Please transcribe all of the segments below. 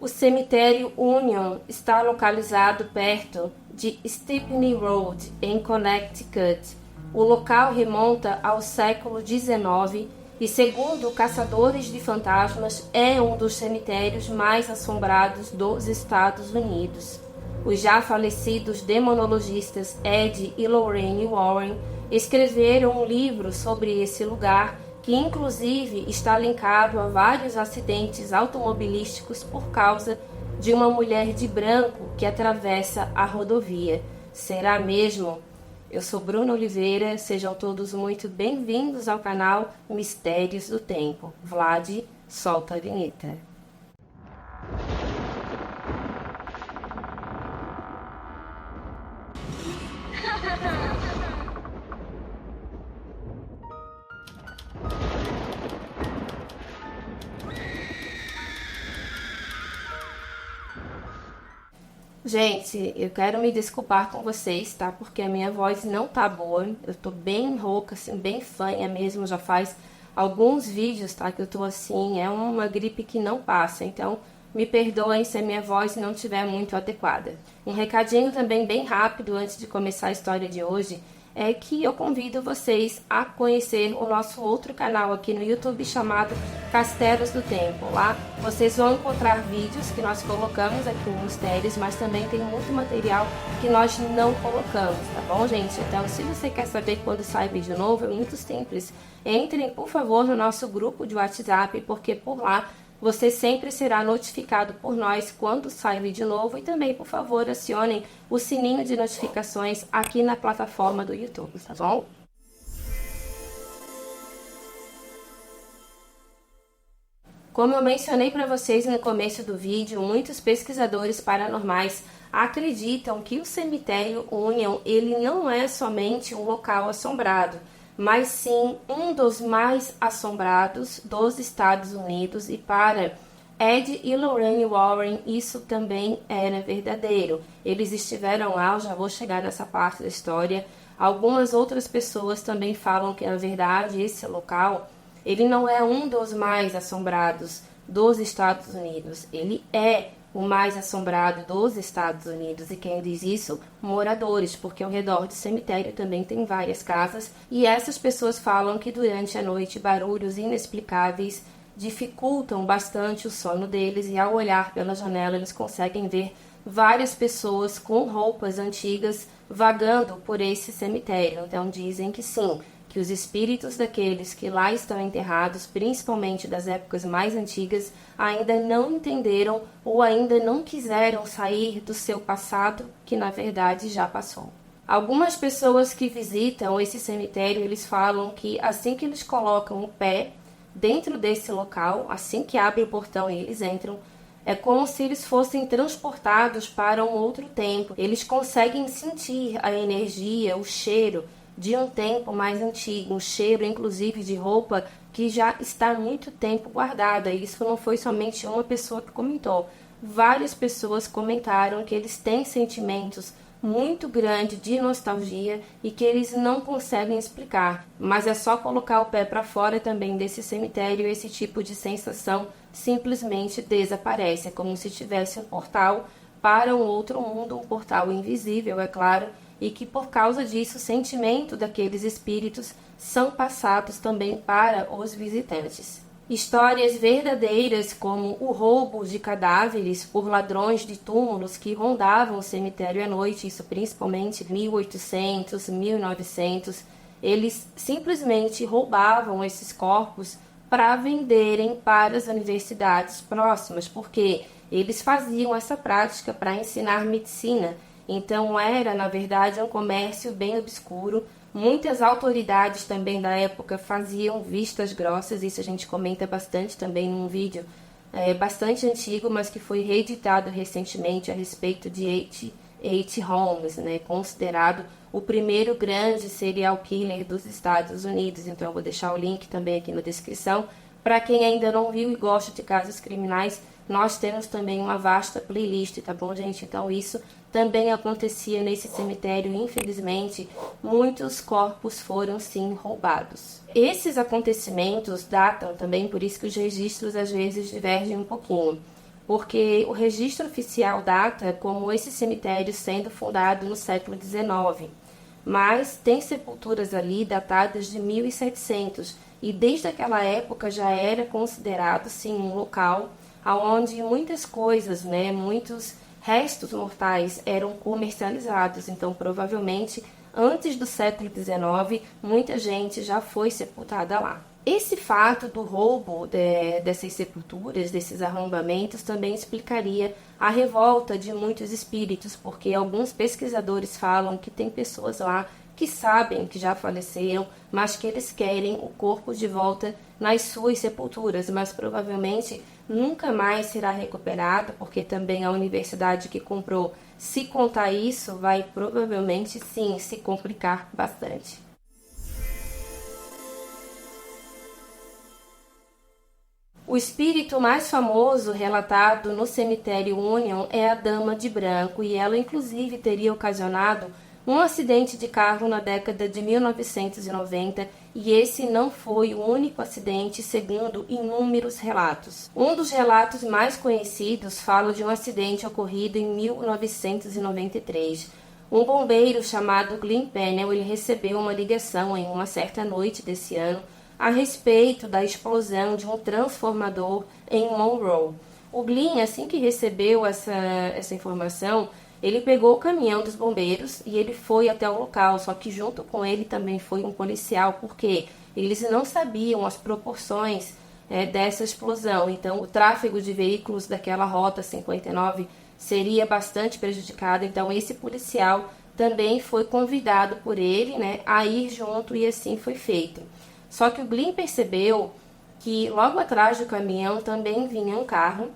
O cemitério Union está localizado perto de Stepney Road, em Connecticut. O local remonta ao século XIX e, segundo caçadores de fantasmas, é um dos cemitérios mais assombrados dos Estados Unidos. Os já falecidos demonologistas Ed e Lorraine Warren escreveram um livro sobre esse lugar, que inclusive está linkado a vários acidentes automobilísticos por causa de uma mulher de branco que atravessa a rodovia. Será mesmo? Eu sou Bruna Oliveira, sejam todos muito bem-vindos ao canal Mistérios do Tempo. Vlad, solta a vinheta. Gente, eu quero me desculpar com vocês, tá? Porque a minha voz não tá boa. Eu tô bem rouca, assim, bem fanha mesmo. Já faz alguns vídeos, tá? Que eu tô assim, é uma gripe que não passa. Então, me perdoem se a minha voz não estiver muito adequada. Um recadinho também bem rápido antes de começar a história de hoje é que eu convido vocês a conhecer o nosso outro canal aqui no YouTube chamado Castelos do Tempo. Lá vocês vão encontrar vídeos que nós colocamos aqui no Mistérios, mas também tem muito material que nós não colocamos, tá bom, gente? Então, se você quer saber quando sai vídeo novo, é muito simples. Entrem, por favor, no nosso grupo de WhatsApp, porque por lá você sempre será notificado por nós quando sai vídeo novo, e também, por favor, acionem o sininho de notificações aqui na plataforma do YouTube, tá bom? Como eu mencionei para vocês no começo do vídeo, muitos pesquisadores paranormais acreditam que o cemitério Union, ele não é somente um local assombrado, mas sim um dos mais assombrados dos Estados Unidos, e para Ed e Lorraine Warren isso também era verdadeiro. Eles estiveram lá, eu já vou chegar nessa parte da história. Algumas outras pessoas também falam que, na verdade, esse local, ele não é um dos mais assombrados dos Estados Unidos, ele é o mais assombrado dos Estados Unidos. E quem diz isso? Moradores, porque ao redor do cemitério também tem várias casas, e essas pessoas falam que durante a noite barulhos inexplicáveis dificultam bastante o sono deles, e ao olhar pela janela eles conseguem ver várias pessoas com roupas antigas vagando por esse cemitério. Então dizem que sim, que os espíritos daqueles que lá estão enterrados, principalmente das épocas mais antigas, ainda não entenderam ou ainda não quiseram sair do seu passado, que na verdade já passou. Algumas pessoas que visitam esse cemitério, eles falam que assim que eles colocam o pé dentro desse local, assim que abre o portão e eles entram, é como se eles fossem transportados para um outro tempo. Eles conseguem sentir a energia, o cheiro de um tempo mais antigo, um cheiro inclusive de roupa que já está há muito tempo guardada. E isso não foi somente uma pessoa que comentou, várias pessoas comentaram que eles têm sentimentos muito grandes de nostalgia e que eles não conseguem explicar, mas é só colocar o pé para fora também desse cemitério, esse tipo de sensação simplesmente desaparece. É como se tivesse um portal para um outro mundo, um portal invisível, é claro, e que por causa disso o sentimento daqueles espíritos são passados também para os visitantes. Histórias verdadeiras como o roubo de cadáveres por ladrões de túmulos que rondavam o cemitério à noite, isso principalmente em 1800, 1900, eles simplesmente roubavam esses corpos para venderem para as universidades próximas, porque eles faziam essa prática para ensinar medicina. Então era, na verdade, um comércio bem obscuro. Muitas autoridades também da época faziam vistas grossas, isso a gente comenta bastante também num vídeo bastante antigo, mas que foi reeditado recentemente a respeito de H. Holmes, né, considerado o primeiro grande serial killer dos Estados Unidos. Então eu vou deixar o link também aqui na descrição. Para quem ainda não viu e gosta de casos criminais, nós temos também uma vasta playlist, tá bom, gente? Então isso também acontecia nesse cemitério, infelizmente, muitos corpos foram sim roubados. Esses acontecimentos datam também, por isso que os registros às vezes divergem um pouquinho. porque o registro oficial data como esse cemitério sendo fundado no século XIX, mas tem sepulturas ali datadas de 1700 e desde aquela época já era considerado sim um local onde muitas coisas, muitos restos mortais eram comercializados. Então, provavelmente, antes do século XIX, muita gente já foi sepultada lá. Esse fato do roubo dessas sepulturas, desses arrombamentos, também explicaria a revolta de muitos espíritos, porque alguns pesquisadores falam que tem pessoas lá que sabem que já faleceram, mas que eles querem o corpo de volta nas suas sepulturas, mas provavelmente nunca mais será recuperado, porque também a universidade que comprou, se contar isso, vai provavelmente sim se complicar bastante. O espírito mais famoso relatado no cemitério Union é a Dama de Branco, e ela inclusive teria ocasionado um acidente de carro na década de 1990, e esse não foi o único acidente, segundo inúmeros relatos. Um dos relatos mais conhecidos fala de um acidente ocorrido em 1993. Um bombeiro chamado Glyn Pennell, ele recebeu uma ligação em uma certa noite desse ano a respeito da explosão de um transformador em Monroe. O Glyn, assim que recebeu essa informação, ele pegou o caminhão dos bombeiros e ele foi até o local, só que junto com ele também foi um policial, porque eles não sabiam as proporções dessa explosão. Então, o tráfego de veículos daquela rota 59 seria bastante prejudicado. Então, esse policial também foi convidado por ele, a ir junto, e assim foi feito. Só que o Glyn percebeu que logo atrás do caminhão também vinha um carro,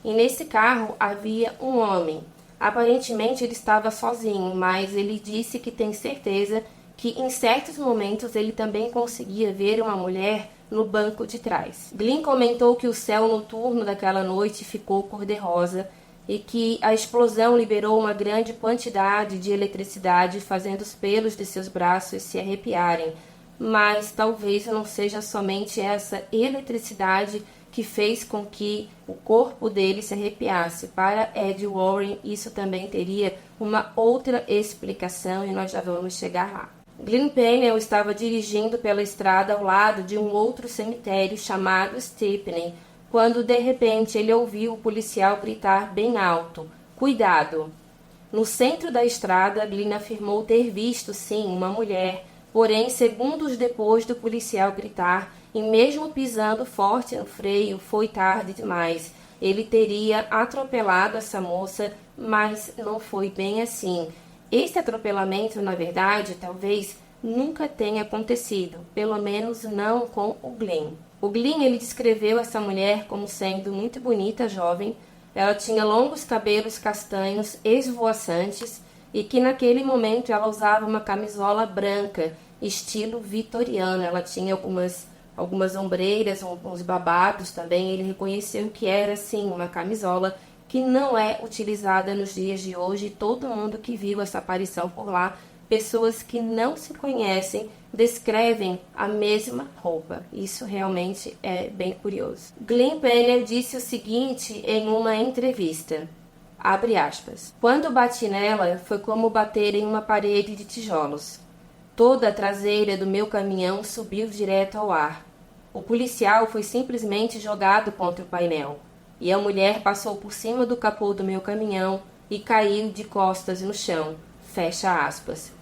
e nesse carro havia um homem. Aparentemente ele estava sozinho, mas ele disse que tem certeza que em certos momentos ele também conseguia ver uma mulher no banco de trás. Glyn comentou que o céu noturno daquela noite ficou cor-de-rosa e que a explosão liberou uma grande quantidade de eletricidade, fazendo os pelos de seus braços se arrepiarem. Mas talvez não seja somente essa eletricidade que fez com que o corpo dele se arrepiasse. Para Ed Warren, isso também teria uma outra explicação e nós já vamos chegar lá. Glyn Pennell estava dirigindo pela estrada ao lado de um outro cemitério chamado Stepney, quando de repente ele ouviu o policial gritar bem alto: "Cuidado!". No centro da estrada, Glyn afirmou ter visto sim uma mulher, porém segundos depois do policial gritar, e mesmo pisando forte no freio, foi tarde demais. Ele teria atropelado essa moça, mas não foi bem assim. Esse atropelamento, na verdade, talvez nunca tenha acontecido, pelo menos não com o Glyn. O Glyn, ele descreveu essa mulher como sendo muito bonita, jovem. Ela tinha longos cabelos castanhos esvoaçantes e que naquele momento ela usava uma camisola branca, estilo vitoriano. Ela tinha algumas ombreiras, uns babados também. Ele reconheceu que era, sim, uma camisola que não é utilizada nos dias de hoje. Todo mundo que viu essa aparição por lá, pessoas que não se conhecem, descrevem a mesma roupa. Isso realmente é bem curioso. Glyn Pennell disse o seguinte em uma entrevista, abre aspas: "Quando bati nela, foi como bater em uma parede de tijolos. Toda a traseira do meu caminhão subiu direto ao ar. O policial foi simplesmente jogado contra o painel, e a mulher passou por cima do capô do meu caminhão e caiu de costas no chão." Fecha aspas.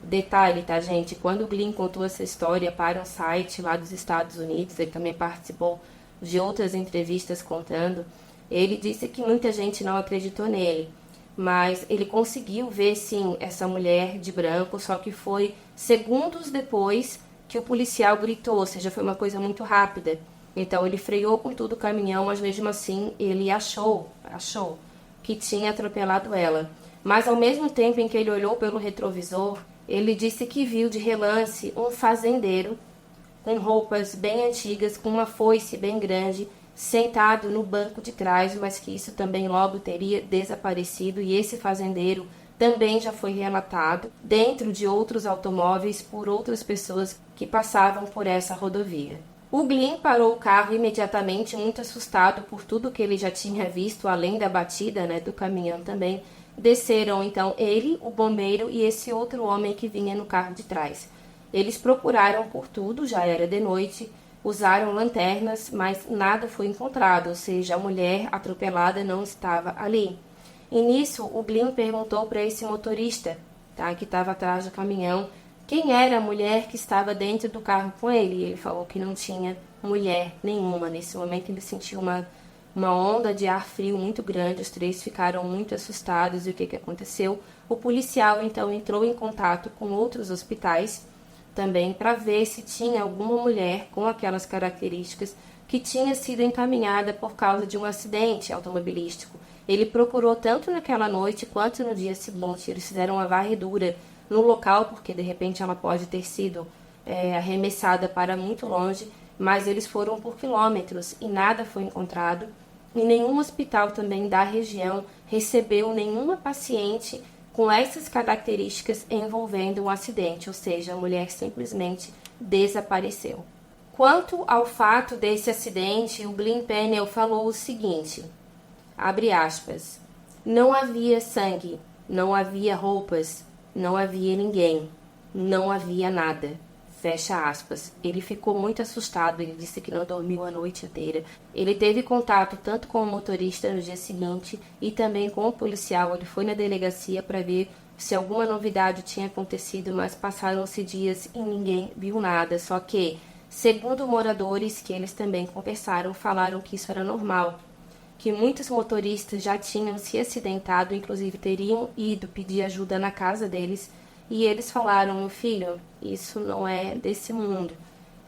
Detalhe, tá, gente? Quando o Glyn contou essa história para um site lá dos Estados Unidos, ele também participou de outras entrevistas contando, ele disse que muita gente não acreditou nele, mas ele conseguiu ver, sim, essa mulher de branco, só que foi segundos depois que o policial gritou, ou seja, foi uma coisa muito rápida. Então ele freou com tudo o caminhão, mas mesmo assim ele achou que tinha atropelado ela. Mas ao mesmo tempo em que ele olhou pelo retrovisor, ele disse que viu de relance um fazendeiro com roupas bem antigas, com uma foice bem grande, sentado no banco de trás, mas que isso também logo teria desaparecido, e esse fazendeiro também já foi relatado dentro de outros automóveis por outras pessoas que passavam por essa rodovia. O Glynn parou o carro imediatamente, muito assustado por tudo que ele já tinha visto, além da batida, né, do caminhão também. Desceram então ele, o bombeiro e esse outro homem que vinha no carro de trás. Eles procuraram por tudo, já era de noite, usaram lanternas, mas nada foi encontrado, ou seja, a mulher atropelada não estava ali. E nisso, o Glynn perguntou para esse motorista, tá, que estava atrás do caminhão, quem era a mulher que estava dentro do carro com ele. E ele falou que não tinha mulher nenhuma. Nesse momento ele sentiu uma onda de ar frio muito grande, os três ficaram muito assustados. E o que aconteceu? O policial então entrou em contato com outros hospitais também para ver se tinha alguma mulher com aquelas características que tinha sido encaminhada por causa de um acidente automobilístico. Ele procurou tanto naquela noite quanto no dia seguinte. Eles fizeram uma varredura no local, porque de repente ela pode ter sido arremessada para muito longe, mas eles foram por quilômetros e nada foi encontrado. E nenhum hospital também da região recebeu nenhuma paciente com essas características envolvendo um acidente, ou seja, a mulher simplesmente desapareceu. Quanto ao fato desse acidente, o Glynn Pennell falou o seguinte, abre aspas, não havia sangue, não havia roupas, não havia ninguém, não havia nada, fecha aspas. Ele ficou muito assustado, ele disse que não dormiu a noite inteira. Ele teve contato tanto com o motorista no dia seguinte e também com o policial. Ele foi na delegacia para ver se alguma novidade tinha acontecido, mas passaram-se dias e ninguém viu nada. Só que, segundo moradores que eles também conversaram, falaram que isso era normal, que muitos motoristas já tinham se acidentado, inclusive teriam ido pedir ajuda na casa deles, e eles falaram, meu filho, isso não é desse mundo.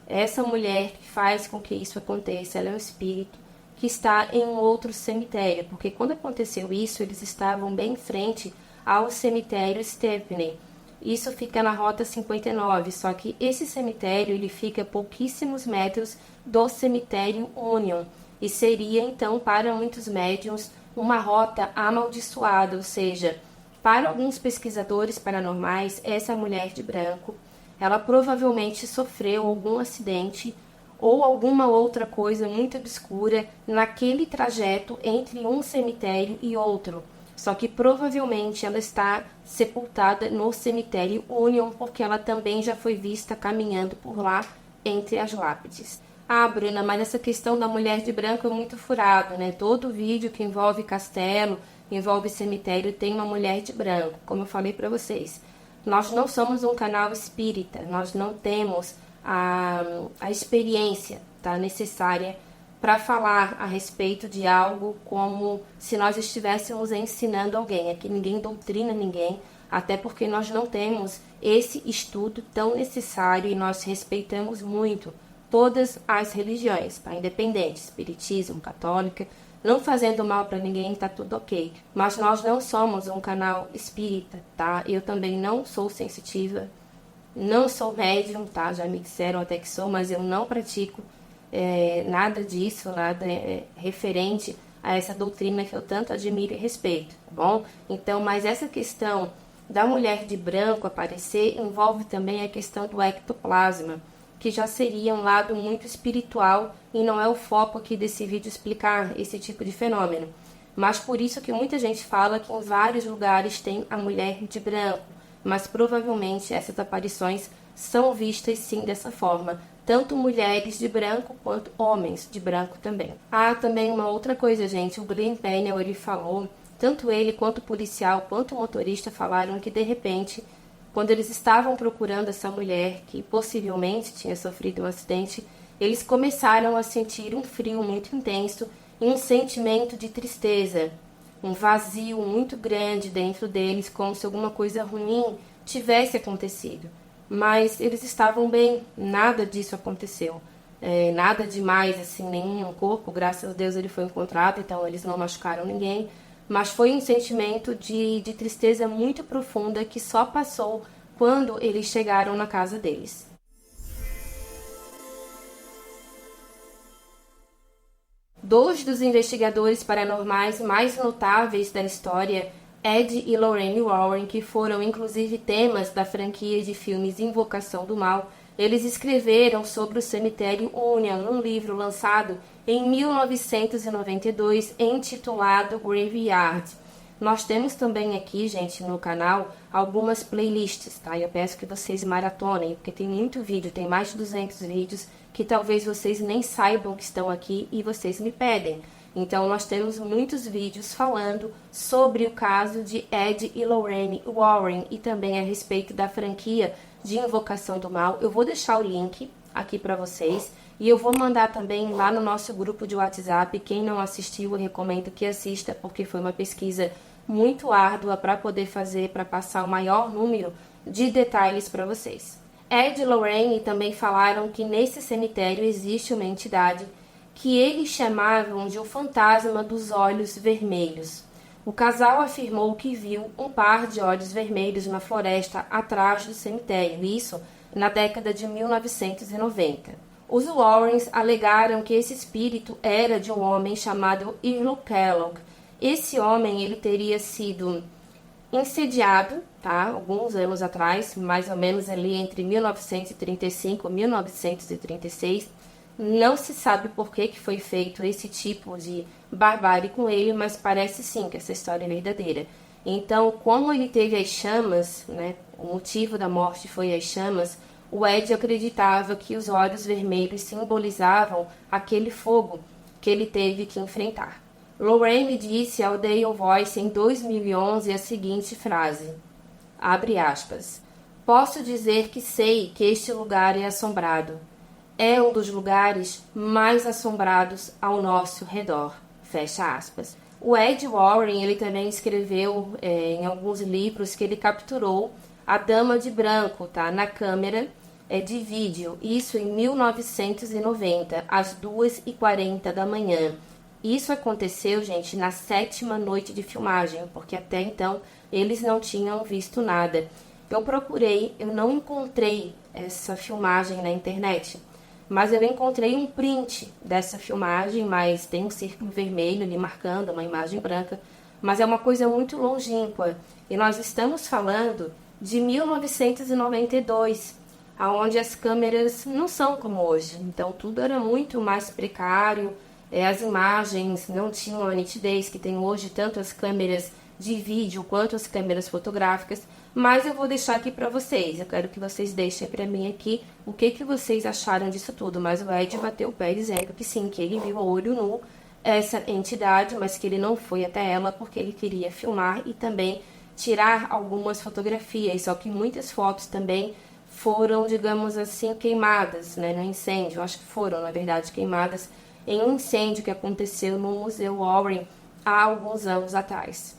Essa mulher que faz com que isso aconteça, ela é um espírito que está em um outro cemitério, porque quando aconteceu isso, eles estavam bem em frente ao cemitério Stepney. Isso fica na Rota 59, só que esse cemitério ele fica a pouquíssimos metros do cemitério Union, e seria então para muitos médiuns uma rota amaldiçoada, ou seja, para alguns pesquisadores paranormais, essa mulher de branco, ela provavelmente sofreu algum acidente ou alguma outra coisa muito obscura naquele trajeto entre um cemitério e outro. Só que provavelmente ela está sepultada no cemitério Union, porque ela também já foi vista caminhando por lá entre as lápides. Ah, Bruna, mas essa questão da mulher de branco é muito furado, né? Todo vídeo que envolve castelo, envolve cemitério, tem uma mulher de branco. Como eu falei para vocês, nós não somos um canal espírita, nós não temos a experiência, tá, necessária para falar a respeito de algo como se nós estivéssemos ensinando alguém. Aqui ninguém doutrina ninguém, até porque nós não temos esse estudo tão necessário e nós respeitamos muito todas as religiões, tá? Independente, espiritismo, católica, não fazendo mal para ninguém, tá tudo ok. Mas nós não somos um canal espírita, tá? Eu também não sou sensitiva, não sou médium, tá? Já me disseram até que sou, mas eu não pratico nada disso, nada referente a essa doutrina que eu tanto admiro e respeito, tá bom? Então, mas essa questão da mulher de branco aparecer envolve também a questão do ectoplasma, que já seria um lado muito espiritual e não é o foco aqui desse vídeo explicar esse tipo de fenômeno. Mas por isso que muita gente fala que em vários lugares tem a mulher de branco, mas provavelmente essas aparições são vistas sim dessa forma, tanto mulheres de branco quanto homens de branco também. Ah, também uma outra coisa, gente, o Glynn Pennell, ele falou, tanto ele quanto o policial, quanto o motorista falaram que de repente, quando eles estavam procurando essa mulher que possivelmente tinha sofrido um acidente, eles começaram a sentir um frio muito intenso e um sentimento de tristeza, um vazio muito grande dentro deles, como se alguma coisa ruim tivesse acontecido. Mas eles estavam bem, nada disso aconteceu. Nada demais, assim, nenhum corpo, graças a Deus ele foi encontrado, então eles não machucaram ninguém. Mas foi um sentimento de tristeza muito profunda que só passou quando eles chegaram na casa deles. Dois dos investigadores paranormais mais notáveis da história, Ed e Lorraine Warren, que foram inclusive temas da franquia de filmes Invocação do Mal, Eles escreveram sobre o cemitério Union num livro lançado em 1992, intitulado Graveyard. Nós temos também aqui, gente, no canal, algumas playlists, tá? Eu peço que vocês maratonem, porque tem muito vídeo, tem mais de 200 vídeos que talvez vocês nem saibam que estão aqui e vocês me pedem. Então, nós temos muitos vídeos falando sobre o caso de Ed e Lorraine Warren e também a respeito da franquia de Invocação do Mal. Eu vou deixar o link aqui para vocês e eu vou mandar também lá no nosso grupo de WhatsApp. Quem não assistiu, eu recomendo que assista, porque foi uma pesquisa muito árdua para poder fazer, para passar o maior número de detalhes para vocês. Ed e Lorraine também falaram que nesse cemitério existe uma entidade que eles chamavam de o fantasma dos olhos vermelhos. O casal afirmou que viu um par de olhos vermelhos na floresta atrás do cemitério, isso na década de 1990. Os Warrens alegaram que esse espírito era de um homem chamado Earl Kellogg. Esse homem ele teria sido incendiado, tá? Alguns anos atrás, mais ou menos ali entre 1935 e 1936. Não se sabe por que foi feito esse tipo de barbárie com ele, mas parece sim que essa história é verdadeira. Então, como ele teve as chamas, né, o motivo da morte foi as chamas, o Ed acreditava que os olhos vermelhos simbolizavam aquele fogo que ele teve que enfrentar. Lorraine disse ao Daily Voice em 2011 a seguinte frase, abre aspas, posso dizer que sei que este lugar é assombrado. É um dos lugares mais assombrados ao nosso redor. Fecha aspas. O Ed Warren ele também escreveu em alguns livros que ele capturou a Dama de Branco, tá, na câmera de vídeo. Isso em 1990, às 2h40 da manhã. Isso aconteceu, gente, na 7ª noite de filmagem, porque até então eles não tinham visto nada. Eu procurei, eu não encontrei essa filmagem na internet. Mas eu encontrei um print dessa filmagem, mas tem um círculo vermelho ali marcando uma imagem branca. Mas é uma coisa muito longínqua. E nós estamos falando de 1992, onde as câmeras não são como hoje. Então tudo era muito mais precário, as imagens não tinham a nitidez que tem hoje, tanto as câmeras de vídeo quanto as câmeras fotográficas. Mas eu vou deixar aqui para vocês. Eu quero que vocês deixem para mim aqui o que vocês acharam disso tudo. Mas o Ed bateu o pé dizendo que sim, que ele viu a olho nu essa entidade, mas que ele não foi até ela porque ele queria filmar e também tirar algumas fotografias. Só que muitas fotos também foram, digamos assim, queimadas, né, no incêndio. Eu acho que foram, na verdade, queimadas em um incêndio que aconteceu no Museu Warren há alguns anos atrás.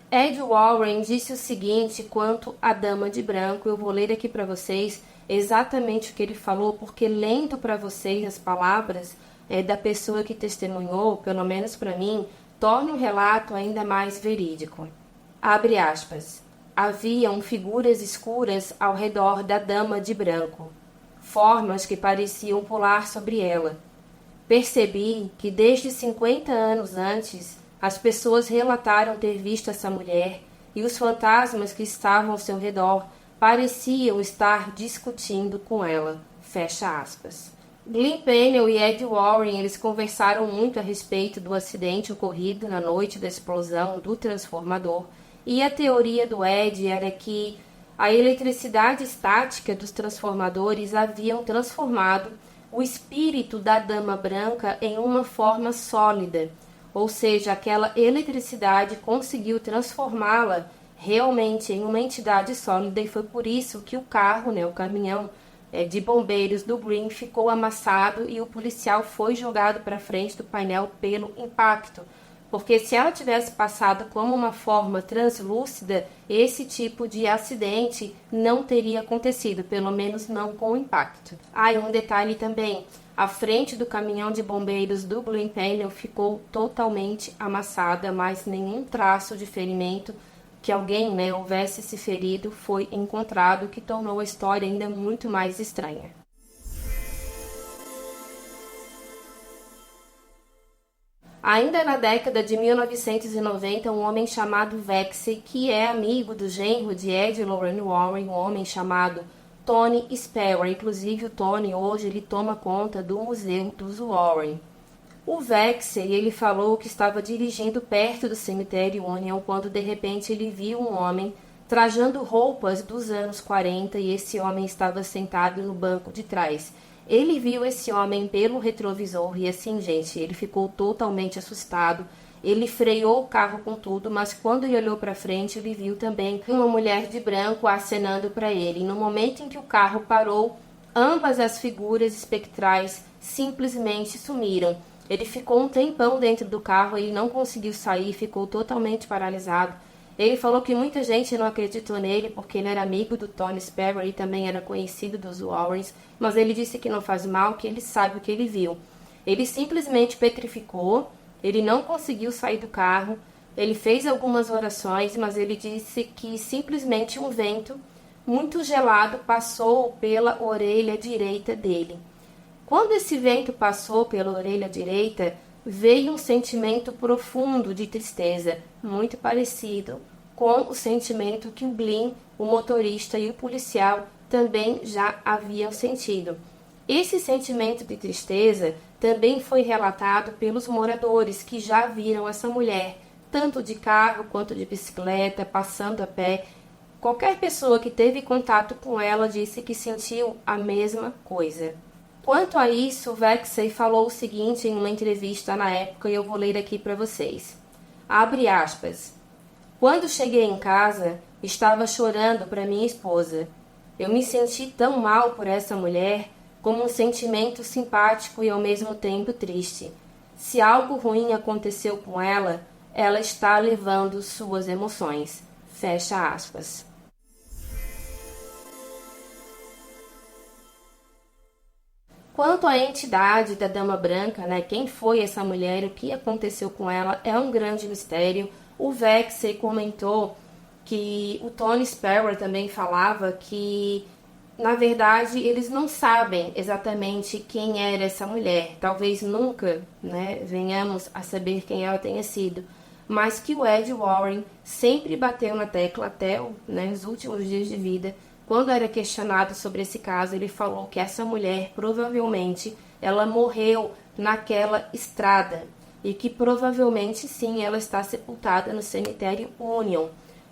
Ed Warren disse o seguinte quanto à Dama de Branco. Eu vou ler aqui para vocês exatamente o que ele falou, porque lendo para vocês as palavras da pessoa que testemunhou, pelo menos para mim, torna o relato ainda mais verídico. Abre aspas. Haviam figuras escuras ao redor da Dama de Branco, formas que pareciam pular sobre ela. Percebi que desde 50 anos antes as pessoas relataram ter visto essa mulher e os fantasmas que estavam ao seu redor pareciam estar discutindo com ela. Fecha aspas. Glenn Pennell e Ed Warren eles conversaram muito a respeito do acidente ocorrido na noite da explosão do transformador e a teoria do Ed era que a eletricidade estática dos transformadores haviam transformado o espírito da Dama Branca em uma forma sólida. Ou seja, aquela eletricidade conseguiu transformá-la realmente em uma entidade sólida e foi por isso que o carro, o caminhão de bombeiros do Green ficou amassado e o policial foi jogado para frente do painel pelo impacto. Porque se ela tivesse passado como uma forma translúcida, esse tipo de acidente não teria acontecido, pelo menos não com o impacto. E um detalhe também. A frente do caminhão de bombeiros do Glen Pennell ficou totalmente amassada, mas nenhum traço de ferimento que alguém houvesse se ferido foi encontrado, o que tornou a história ainda muito mais estranha. Ainda na década de 1990, um homem chamado Vexi, que é amigo do genro de Ed e Lorraine Warren, um homem chamado Tony Sparrow. Inclusive o Tony hoje ele toma conta do museu dos Warren. O Vexey, ele falou que estava dirigindo perto do cemitério Union quando de repente ele viu um homem trajando roupas dos anos 40 e esse homem estava sentado no banco de trás. Ele viu esse homem pelo retrovisor e assim, gente, ele ficou totalmente assustado. Ele freou o carro com tudo, mas quando ele olhou para frente, ele viu também uma mulher de branco acenando para ele. E no momento em que o carro parou, ambas as figuras espectrais simplesmente sumiram. Ele ficou um tempão dentro do carro, ele não conseguiu sair, ficou totalmente paralisado. Ele falou que muita gente não acreditou nele porque ele era amigo do Tony Sparrow e também era conhecido dos Warrens, mas ele disse que não faz mal, que ele sabe o que ele viu. Ele simplesmente petrificou, ele não conseguiu sair do carro, ele fez algumas orações, mas ele disse que simplesmente um vento muito gelado passou pela orelha direita dele. Quando esse vento passou pela orelha direita, veio um sentimento profundo de tristeza, muito parecido com o sentimento que o Glynn, o motorista e o policial também já haviam sentido. Esse sentimento de tristeza também foi relatado pelos moradores que já viram essa mulher, tanto de carro quanto de bicicleta, passando a pé. Qualquer pessoa que teve contato com ela disse que sentiu a mesma coisa. Quanto a isso, Vexey falou o seguinte em uma entrevista na época e eu vou ler aqui para vocês. Abre aspas. Quando cheguei em casa, estava chorando para minha esposa. Eu me senti tão mal por essa mulher, como um sentimento simpático e ao mesmo tempo triste. Se algo ruim aconteceu com ela, ela está levando suas emoções. Fecha aspas. Quanto à entidade da Dama Branca, quem foi essa mulher, o que aconteceu com ela, é um grande mistério. O Vexey comentou que o Tony Sparrow também falava que, na verdade, eles não sabem exatamente quem era essa mulher. Talvez nunca venhamos a saber quem ela tenha sido. Mas que o Ed Warren sempre bateu na tecla até os últimos dias de vida. Quando era questionado sobre esse caso, ele falou que essa mulher, provavelmente, ela morreu naquela estrada. E que provavelmente, sim, ela está sepultada no cemitério Union.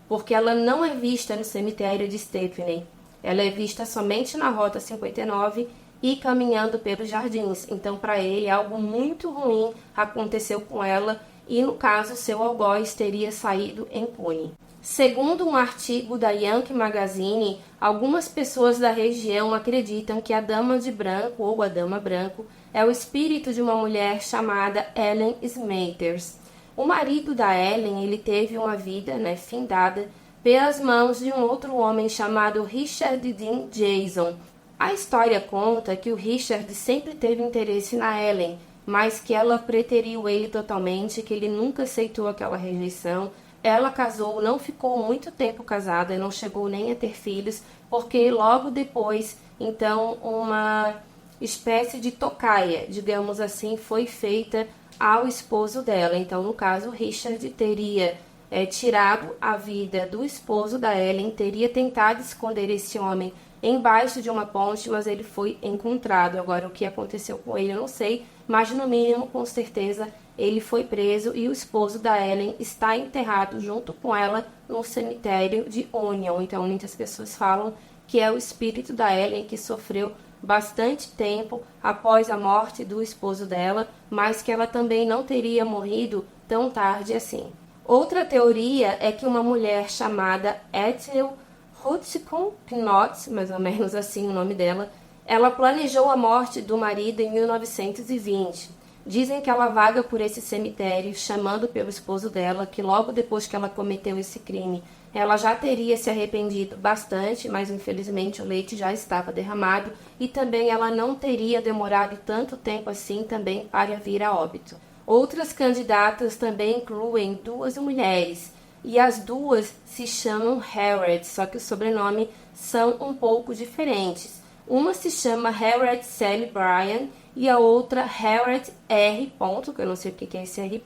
Porque ela não é vista no cemitério de Stepney. Ela é vista somente na Rota 59 e caminhando pelos jardins. Então, para ele, algo muito ruim aconteceu com ela e, no caso, seu algoz teria saído impune. Segundo um artigo da Yankee Magazine, algumas pessoas da região acreditam que a Dama de Branco, ou a Dama Branco, é o espírito de uma mulher chamada Ellen Smithers. O marido da Ellen, ele teve uma vida findada pelas mãos de um outro homem chamado Richard Dean Jason. A história conta que o Richard sempre teve interesse na Ellen, mas que ela preteriu ele totalmente, que ele nunca aceitou aquela rejeição. Ela casou, não ficou muito tempo casada, não chegou nem a ter filhos, porque logo depois, então, uma espécie de tocaia, digamos assim, foi feita ao esposo dela. Então, no caso, Richard teria tirado a vida do esposo da Ellen, teria tentado esconder esse homem embaixo de uma ponte, mas ele foi encontrado. Agora, o que aconteceu com ele, eu não sei, mas no mínimo, com certeza, ele foi preso e o esposo da Ellen está enterrado junto com ela no cemitério de Union. Então, muitas pessoas falam que é o espírito da Ellen que sofreu bastante tempo após a morte do esposo dela, mas que ela também não teria morrido tão tarde assim. Outra teoria é que uma mulher chamada Ethel Hutchinson Knott, mais ou menos assim o nome dela, ela planejou a morte do marido em 1920. Dizem que ela vaga por esse cemitério, chamando pelo esposo dela, que logo depois que ela cometeu esse crime, ela já teria se arrependido bastante, mas infelizmente o leite já estava derramado, e também ela não teria demorado tanto tempo assim também para vir a óbito. Outras candidatas também incluem duas mulheres, e as duas se chamam Harriet, só que o sobrenome são um pouco diferentes. Uma se chama Harriet Sally Bryan e a outra Harriet R. que eu não sei o que é esse R.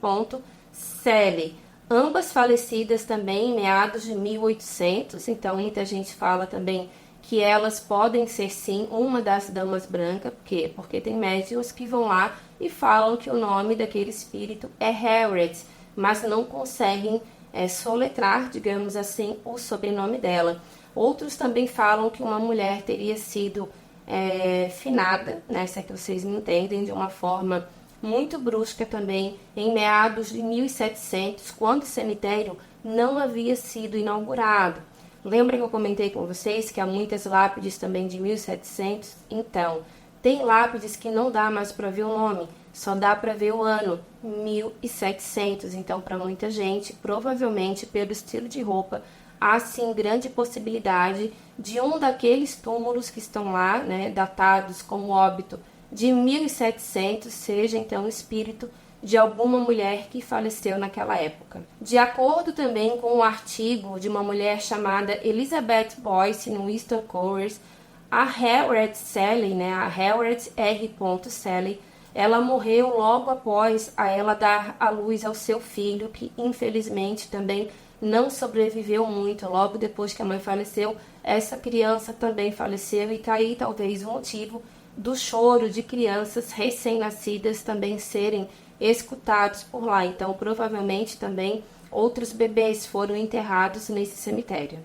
Sally. Ambas falecidas também em meados de 1800, então muita gente fala também que elas podem ser sim uma das damas brancas. Por quê? Porque tem médiuns que vão lá e falam que o nome daquele espírito é Harriet, mas não conseguem soletrar, digamos assim, o sobrenome dela. Outros também falam que uma mulher teria sido finada, né, se é que vocês me entendem, de uma forma muito brusca também, em meados de 1700, quando o cemitério não havia sido inaugurado. Lembra que eu comentei com vocês que há muitas lápides também de 1700? Então, tem lápides que não dá mais para ver o nome, só dá para ver o ano, 1700. Então, para muita gente, provavelmente pelo estilo de roupa, há sim grande possibilidade de um daqueles túmulos que estão lá, né, datados como óbito de 1700, seja então o espírito de alguma mulher que faleceu naquela época. De acordo também com um artigo de uma mulher chamada Elizabeth Boyce no Eastern Courier, a Harriet Shelley, né, a Harriet R. Shelley, ela morreu logo após ela dar à luz ao seu filho, que infelizmente também não sobreviveu muito. Logo depois que a mãe faleceu, essa criança também faleceu, e aí talvez o motivo do choro de crianças recém-nascidas também serem escutados por lá. Então, provavelmente também outros bebês foram enterrados nesse cemitério.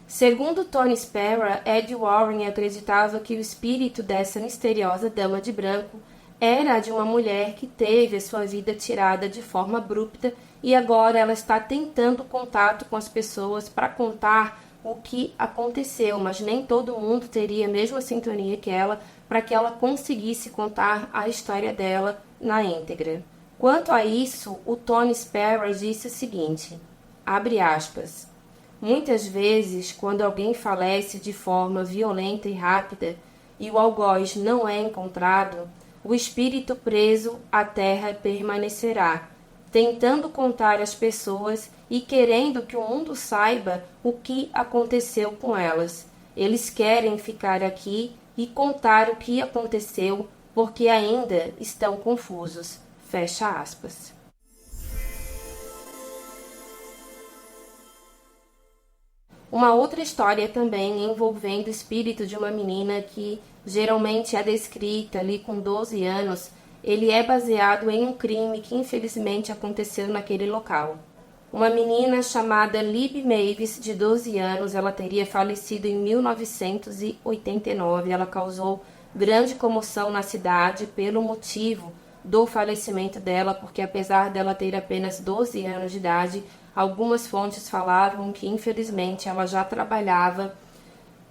Segundo Tony Spera, Ed Warren acreditava que o espírito dessa misteriosa dama de branco era de uma mulher que teve a sua vida tirada de forma abrupta e agora ela está tentando contato com as pessoas para contar o que aconteceu, mas nem todo mundo teria a mesma sintonia que ela para que ela conseguisse contar a história dela na íntegra. Quanto a isso, o Tony Spera disse o seguinte, abre aspas, muitas vezes, quando alguém falece de forma violenta e rápida e o algoz não é encontrado, o espírito preso à terra permanecerá, tentando contar às pessoas e querendo que o mundo saiba o que aconteceu com elas. Eles querem ficar aqui e contar o que aconteceu porque ainda estão confusos. Fecha aspas. Uma outra história também envolvendo o espírito de uma menina que geralmente é descrita ali com 12 anos, ele é baseado em um crime que infelizmente aconteceu naquele local. Uma menina chamada Libby Mavis, de 12 anos, ela teria falecido em 1989. Ela causou grande comoção na cidade pelo motivo do falecimento dela, porque apesar dela ter apenas 12 anos de idade, algumas fontes falavam que infelizmente ela já trabalhava,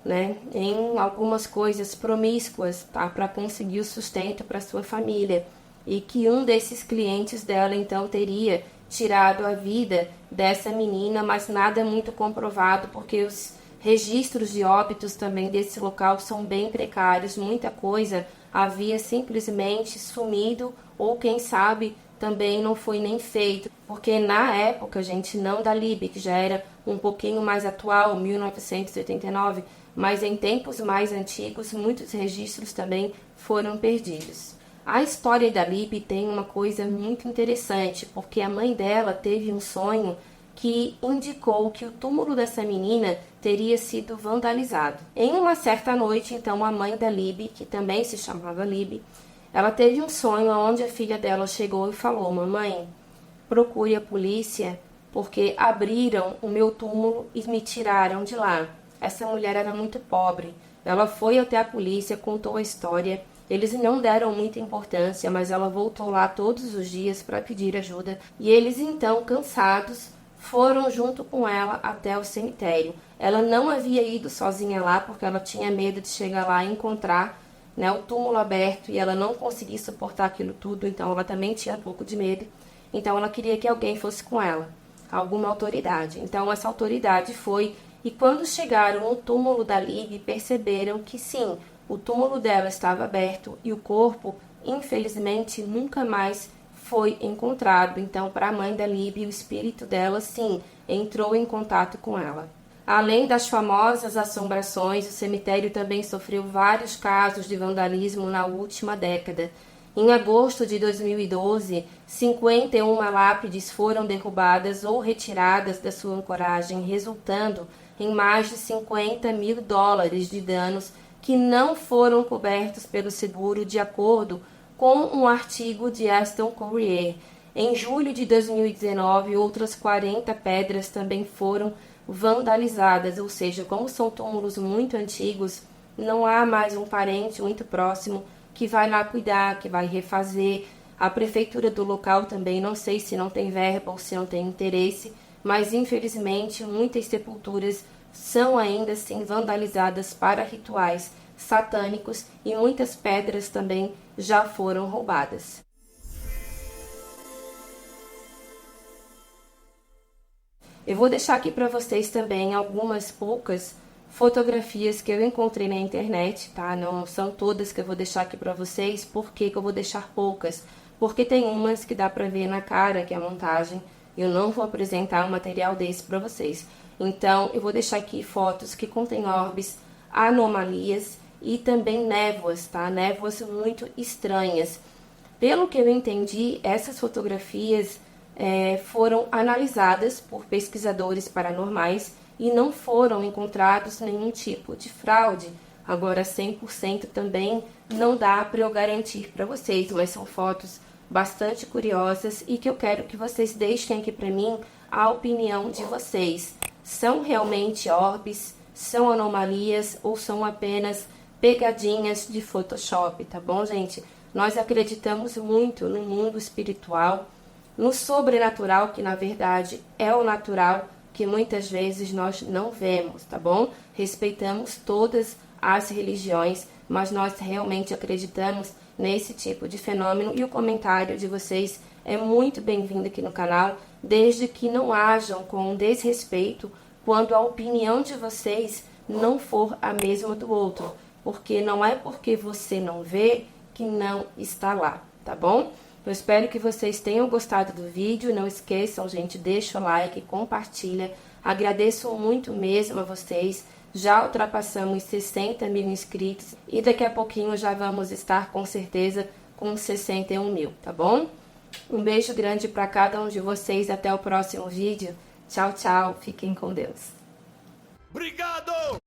né, em algumas coisas promíscuas, tá, para conseguir o sustento para sua família, e que um desses clientes dela então teria tirado a vida dessa menina, mas nada muito comprovado, porque os registros de óbitos também desse local são bem precários, muita coisa havia simplesmente sumido, ou quem sabe também não foi nem feito, porque na época, gente, não da Libby, que já era um pouquinho mais atual, 1989, mas em tempos mais antigos, muitos registros também foram perdidos. A história da Libby tem uma coisa muito interessante, porque a mãe dela teve um sonho que indicou que o túmulo dessa menina teria sido vandalizado. Em uma certa noite, então, a mãe da Libby, que também se chamava Libby, ela teve um sonho onde a filha dela chegou e falou, mamãe, procure a polícia porque abriram o meu túmulo e me tiraram de lá. Essa mulher era muito pobre. Ela foi até a polícia, contou a história. Eles não deram muita importância, mas ela voltou lá todos os dias para pedir ajuda. E eles então, cansados, foram junto com ela até o cemitério. Ela não havia ido sozinha lá porque ela tinha medo de chegar lá e encontrar, né, o túmulo aberto e ela não conseguia suportar aquilo tudo. Então ela também tinha um pouco de medo. Então ela queria que alguém fosse com ela, alguma autoridade. Então essa autoridade foi, e quando chegaram no túmulo da Libby, perceberam que sim, o túmulo dela estava aberto e o corpo, infelizmente, nunca mais foi encontrado. Então, para a mãe da Libby, o espírito dela, sim, entrou em contato com ela. Além das famosas assombrações, o cemitério também sofreu vários casos de vandalismo na última década. Em agosto de 2012, 51 lápides foram derrubadas ou retiradas da sua ancoragem, resultando em mais de 50 mil dólares de danos que não foram cobertos pelo seguro, de acordo com um artigo de Aston Courier. Em julho de 2019, outras 40 pedras também foram vandalizadas, ou seja, como são túmulos muito antigos, não há mais um parente muito próximo que vai lá cuidar, que vai refazer. A prefeitura do local também, não sei se não tem verba ou se não tem interesse, mas infelizmente muitas sepulturas são ainda assim vandalizadas para rituais satânicos e muitas pedras também já foram roubadas. Eu vou deixar aqui para vocês também algumas poucas fotografias que eu encontrei na internet, tá? Não são todas que eu vou deixar aqui para vocês. Por que eu vou deixar poucas? Porque tem umas que dá para ver na cara que é a montagem. Eu não vou apresentar um material desse para vocês. Então, eu vou deixar aqui fotos que contêm orbes, anomalias e também névoas, tá? Névoas muito estranhas. Pelo que eu entendi, essas fotografias foram analisadas por pesquisadores paranormais e não foram encontrados nenhum tipo de fraude. Agora, 100% também não dá para eu garantir para vocês, mas são fotos bastante curiosas e que eu quero que vocês deixem aqui para mim a opinião de vocês. São realmente orbes? São anomalias ou são apenas pegadinhas de Photoshop, tá bom, gente? Nós acreditamos muito no mundo espiritual, no sobrenatural, que na verdade é o natural, que muitas vezes nós não vemos, tá bom? Respeitamos todas as religiões, mas nós realmente acreditamos nesse tipo de fenômeno e o comentário de vocês é muito bem-vindo aqui no canal, desde que não hajam com desrespeito quando a opinião de vocês não for a mesma do outro, porque não é porque você não vê que não está lá, tá bom? Eu espero que vocês tenham gostado do vídeo. Não esqueçam, gente, deixa o like, compartilha. Agradeço muito mesmo a vocês. Já ultrapassamos 60 mil inscritos e daqui a pouquinho já vamos estar com certeza com 61 mil, tá bom? Um beijo grande para cada um de vocês. Até o próximo vídeo. Tchau, tchau. Fiquem com Deus. Obrigado!